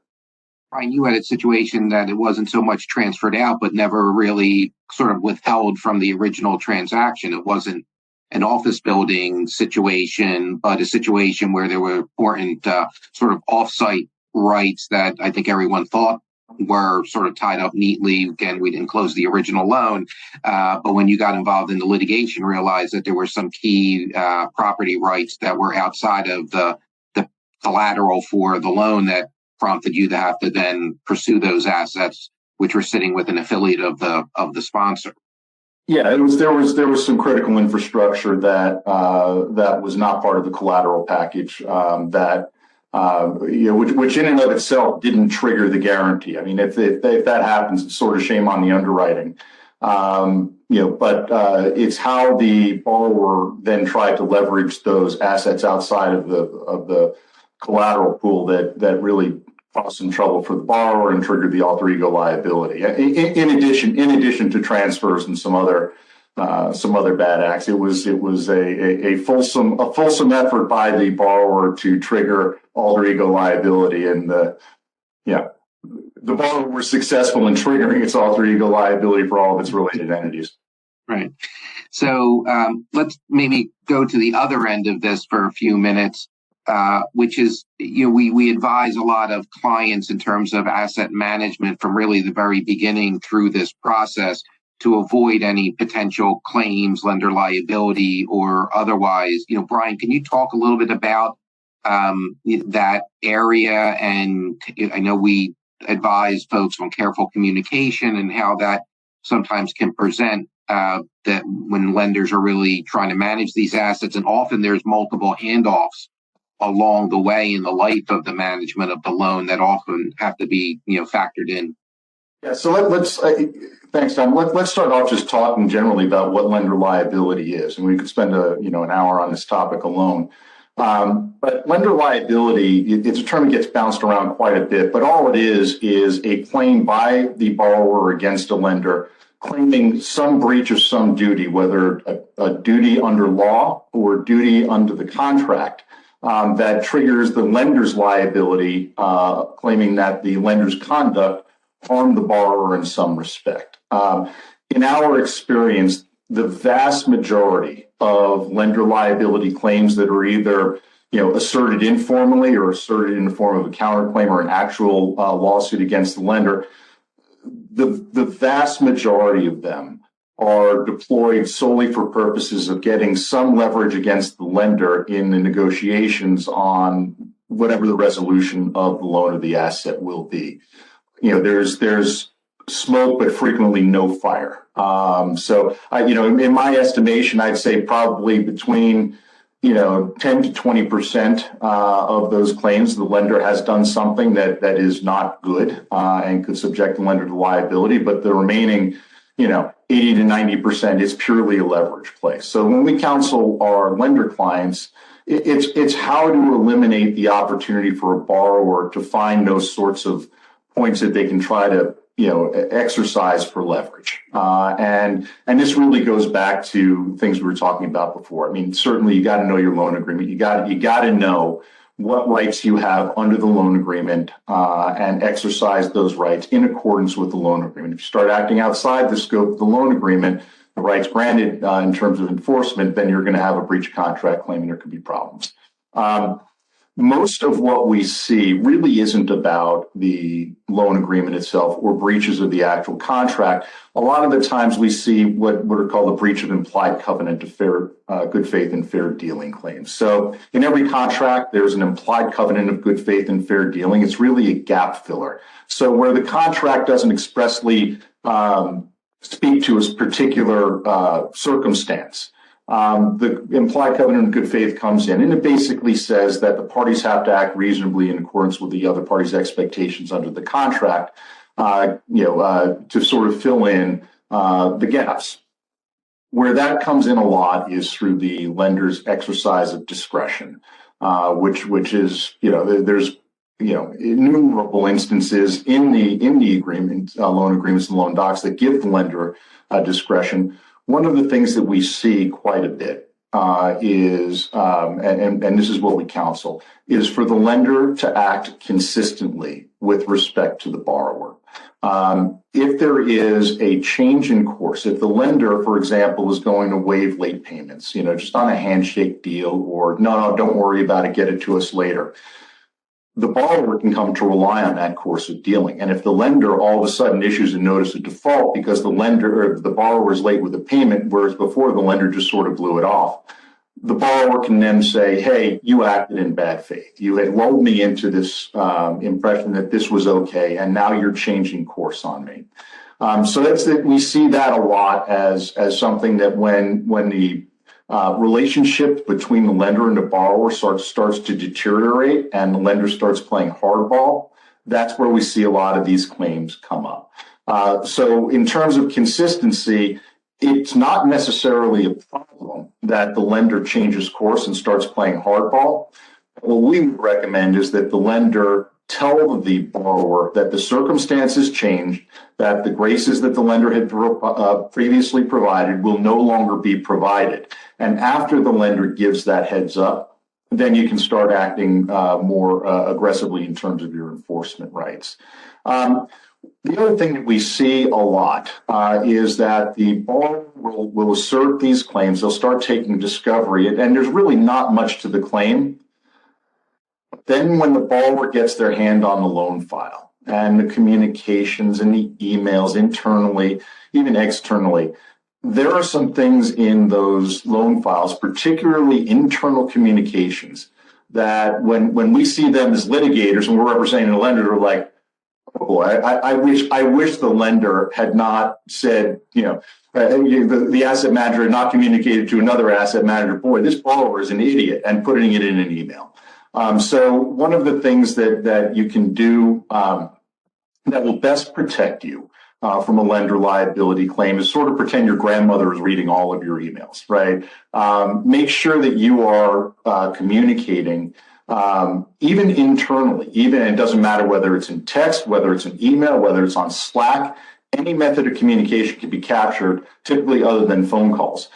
Brian, you had a situation that it wasn't so much transferred out, but never really sort of withheld from the original transaction. It wasn't an office building situation, but a situation where there were important sort of offsite rights that I think everyone thought were sort of tied up neatly. Again, we didn't close the original loan, but when you got involved in the litigation, realized that there were some key property rights that were outside of the collateral for the loan that prompted you to have to then pursue those assets, which were sitting with an affiliate of the sponsor. Yeah, there was some critical infrastructure that was not part of the collateral package which in and of itself didn't trigger the guarantee. I mean, if that happens, it's sort of shame on the underwriting. But it's how the borrower then tried to leverage those assets outside of the collateral pool that really caused some trouble for the borrower and triggered the alter ego liability. In addition to transfers and some other bad acts, it was a fulsome effort by the borrower to trigger alter ego liability, and the borrower was successful in triggering its alter ego liability for all of its related entities. Right. So let's maybe go to the other end of this for a few minutes. Which is, we advise a lot of clients in terms of asset management from really the very beginning through this process to avoid any potential claims, lender liability, or otherwise. Brian, can you talk a little bit about that area? And I know we advise folks on careful communication and how that sometimes can present that when lenders are really trying to manage these assets, and often there's multiple handoffs along the way in the life of the management of the loan that often have to be, factored in. Yeah, so let's thanks, Tom. Let's start off just talking generally about what lender liability is, and we could spend an hour on this topic alone. But lender liability, it's a term that gets bounced around quite a bit, but all it is a claim by the borrower against a lender claiming some breach of some duty, whether a duty under law or duty under the contract, that triggers the lender's liability, claiming that the lender's conduct harmed the borrower in some respect. In our experience, the vast majority of lender liability claims that are either asserted informally or asserted in the form of a counterclaim or an actual lawsuit against the lender, the vast majority of them are deployed solely for purposes of getting some leverage against the lender in the negotiations on whatever the resolution of the loan or the asset will be. There's smoke, but frequently no fire. So in my estimation, I'd say probably between 10 to 20% of those claims, the lender has done something that is not good and could subject the lender to liability. But the remaining, 80 to 90% is purely a leverage play. So when we counsel our lender clients, it's how to eliminate the opportunity for a borrower to find those sorts of points that they can try to exercise for leverage. And this really goes back to things we were talking about before. I mean, certainly you got to know your loan agreement. You got to know what rights you have under the loan agreement and exercise those rights in accordance with the loan agreement. If you start acting outside the scope of the loan agreement, the rights granted in terms of enforcement, then you're going to have a breach of contract claim and there could be problems. Most of what we see really isn't about the loan agreement itself or breaches of the actual contract. A lot of the times we see what are called the breach of implied covenant of fair, good faith and fair dealing claims. So in every contract, there's an implied covenant of good faith and fair dealing. It's really a gap filler. So where the contract doesn't expressly speak to a particular circumstance, the implied covenant of good faith comes in, and it basically says that the parties have to act reasonably in accordance with the other party's expectations under the contract, to sort of fill in the gaps. Where that comes in a lot is through the lender's exercise of discretion, which is, there's innumerable instances in the agreement, loan agreements and loan docs that give the lender discretion. One of the things that we see quite a bit is, and this is what we counsel, is for the lender to act consistently with respect to the borrower. If there is a change in course, if the lender, for example, is going to waive late payments, just on a handshake deal, or no, don't worry about it, get it to us later, the borrower can come to rely on that course of dealing. And if the lender all of a sudden issues a notice of default because the lender or the borrower is late with the payment, whereas before the lender just sort of blew it off, the borrower can then say, hey, you acted in bad faith. You had lulled me into this impression that this was okay, and now you're changing course on me. So we see that a lot as something that when the relationship between the lender and the borrower starts to deteriorate and the lender starts playing hardball, that's where we see a lot of these claims come up. So in terms of consistency, it's not necessarily a problem that the lender changes course and starts playing hardball. What we would recommend is that the lender tell the borrower that the circumstances changed, that the graces that the lender had previously provided will no longer be provided. And after the lender gives that heads up, then you can start acting more aggressively in terms of your enforcement rights. The other thing that we see a lot is that the borrower will assert these claims. They'll start taking discovery, and there's really not much to the claim. Then when the borrower gets their hand on the loan file and the communications and the emails internally, even externally, there are some things in those loan files, particularly internal communications, that when we see them as litigators and we're representing the lender, we're like, oh boy, I wish the lender had not said, the asset manager had not communicated to another asset manager, boy, this borrower is an idiot, and putting it in an email. So one of the things that you can do that will best protect you from a lender liability claim is sort of pretend your grandmother is reading all of your emails, right? Make sure that you are communicating even internally, even it doesn't matter whether it's in text, whether it's an email, whether it's on Slack, any method of communication can be captured, typically other than phone calls.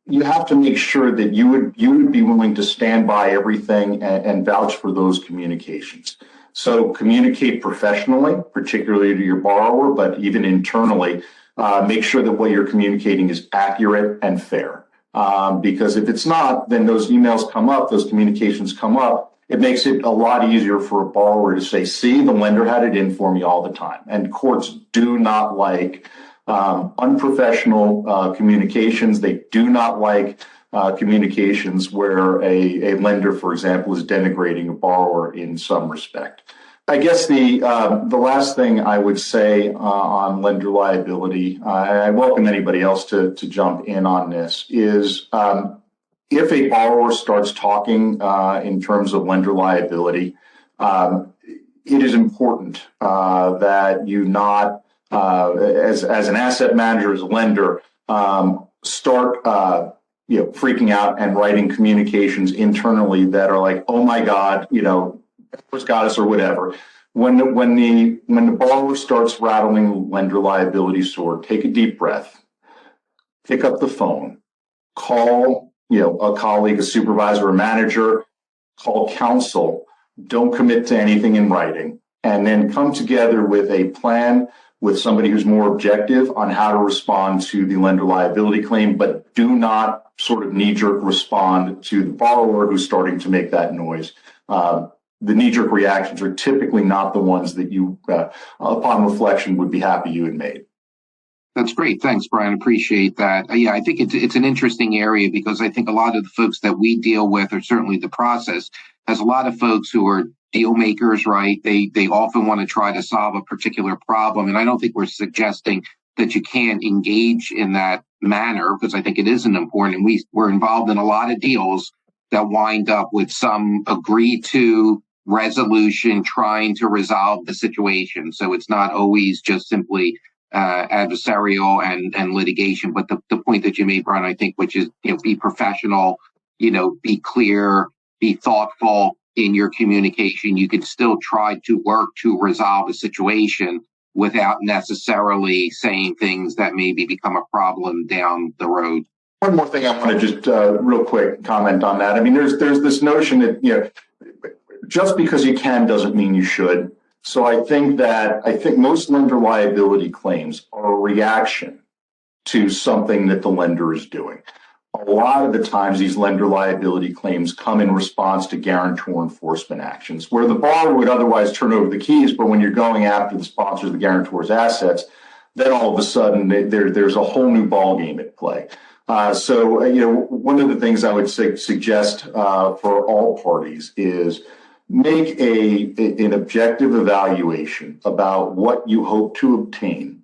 You have to make sure that you would be willing to stand by everything and vouch for those communications. So communicate professionally, particularly to your borrower, but even internally, make sure that what you're communicating is accurate and fair. Because if it's not, then those emails come up, those communications come up. It makes it a lot easier for a borrower to say, see, the lender had it in for me all the time. And courts do not like unprofessional communications. They do not like communications where a lender, for example, is denigrating a borrower in some respect. I guess the last thing I would say on lender liability, and I welcome anybody else to jump in on this, is if a borrower starts talking in terms of lender liability, it is important that you not, as an asset manager, as a lender, start freaking out and writing communications internally that are like, oh my God, Edward's got us or whatever. When the borrower starts rattling the lender liability sword, take a deep breath, pick up the phone, call a colleague, a supervisor, a manager, call counsel. Don't commit to anything in writing, and then come together with a plan with somebody who's more objective on how to respond to the lender liability claim, but do not sort of knee-jerk respond to the borrower who's starting to make that noise. The knee-jerk reactions are typically not the ones that you, upon reflection, would be happy you had made. That's great. Thanks, Brian. Appreciate that. Yeah, I think it's an interesting area because I think a lot of the folks that we deal with, or certainly the process, has a lot of folks who are deal makers, right? They often want to try to solve a particular problem. And I don't think we're suggesting that you can't engage in that manner, because I think it isn't important. And we're involved in a lot of deals that wind up with some agreed to resolution trying to resolve the situation. So it's not always just simply adversarial and litigation. But the point that you made, Brian, I think, which is, be professional, be clear, be thoughtful in your communication. You can still try to work to resolve a situation without necessarily saying things that maybe become a problem down the road. One more thing I want to just real quick comment on that. I mean, there's this notion that, just because you can doesn't mean you should. So I think most lender liability claims are a reaction to something that the lender is doing. A lot of the times, these lender liability claims come in response to guarantor enforcement actions, where the borrower would otherwise turn over the keys, but when you're going after the sponsor of the guarantor's assets, then all of a sudden there's a whole new ballgame at play. So one of the things I would suggest for all parties is make an objective evaluation about what you hope to obtain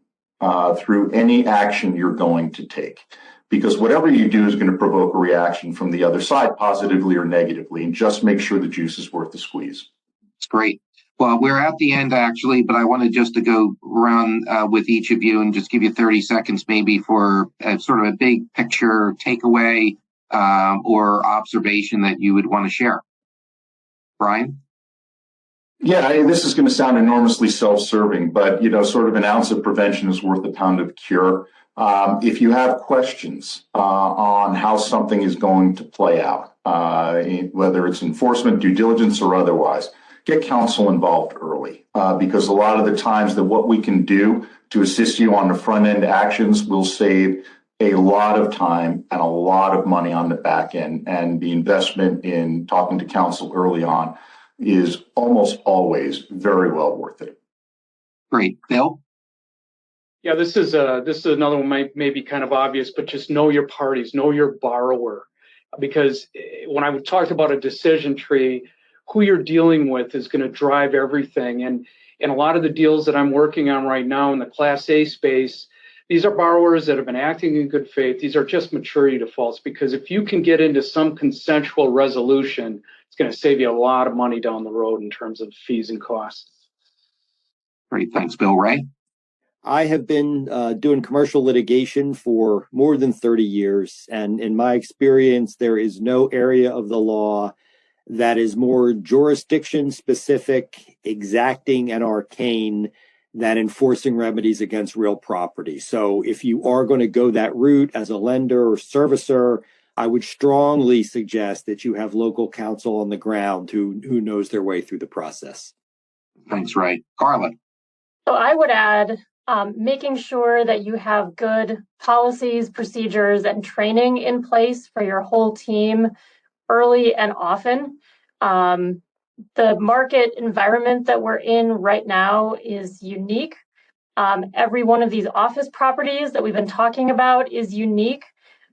through any action you're going to take. Because whatever you do is going to provoke a reaction from the other side, positively or negatively, and just make sure the juice is worth the squeeze. It's great. Well, we're at the end, actually, but I wanted just to go around with each of you and just give you 30 seconds maybe for sort of a big picture takeaway or observation that you would want to share. Brian? Yeah, this is going to sound enormously self-serving, but, sort of an ounce of prevention is worth a pound of cure. If you have questions on how something is going to play out, whether it's enforcement, due diligence, or otherwise, get counsel involved early, because a lot of the times that what we can do to assist you on the front end actions will save a lot of time and a lot of money on the back end. And the investment in talking to counsel early on is almost always very well worth it. Great. Bill? Yeah, this is another one may be kind of obvious, but just know your parties, know your borrower. Because when I talked about a decision tree, who you're dealing with is going to drive everything. And a lot of the deals that I'm working on right now in the Class A space, these are borrowers that have been acting in good faith. These are just maturity defaults, because if you can get into some consensual resolution, it's going to save you a lot of money down the road in terms of fees and costs. Great. Thanks, Bill. Ray? I have been doing commercial litigation for more than 30 years. And in my experience, there is no area of the law that is more jurisdiction specific, exacting, and arcane than enforcing remedies against real property. So if you are going to go that route as a lender or servicer, I would strongly suggest that you have local counsel on the ground who knows their way through the process. Thanks, Ray. Karla? So I would add making sure that you have good policies, procedures, and training in place for your whole team early and often. The market environment that we're in right now is unique. Every one of these office properties that we've been talking about is unique.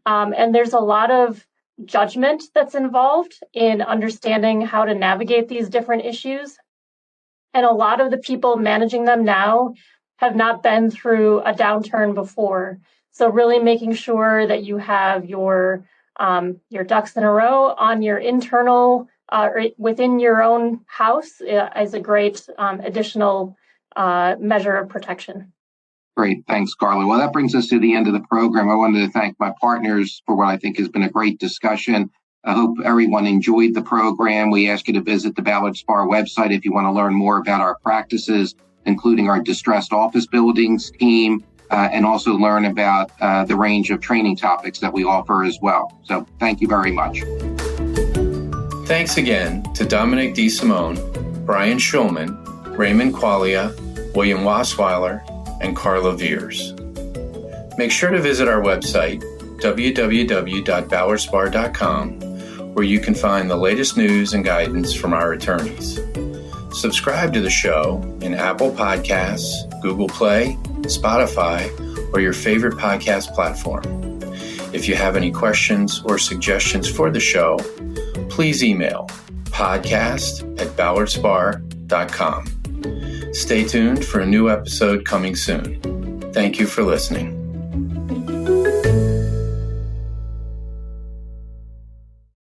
And there's a lot of judgment that's involved in understanding how to navigate these different issues. And a lot of the people managing them now have not been through a downturn before. So really making sure that you have your ducks in a row on your internal, within your own house is a great additional measure of protection. Great. Thanks, Karla. Well, that brings us to the end of the program. I wanted to thank my partners for what I think has been a great discussion. I hope everyone enjoyed the program. We ask you to visit the Ballard Spahr website if you want to learn more about our practices, including our distressed office buildings team, and also learn about the range of training topics that we offer as well. So thank you very much. Thanks again to Dominic De Simone, Brian Schulman, Raymond Quaglia, William Wassweiler, and Karla Vehrs. Make sure to visit our website, www.ballardspar.com, where you can find the latest news and guidance from our attorneys. Subscribe to the show in Apple Podcasts, Google Play, Spotify, or your favorite podcast platform. If you have any questions or suggestions for the show, please email podcast@ballardspar.com. Stay tuned for a new episode coming soon. Thank you for listening.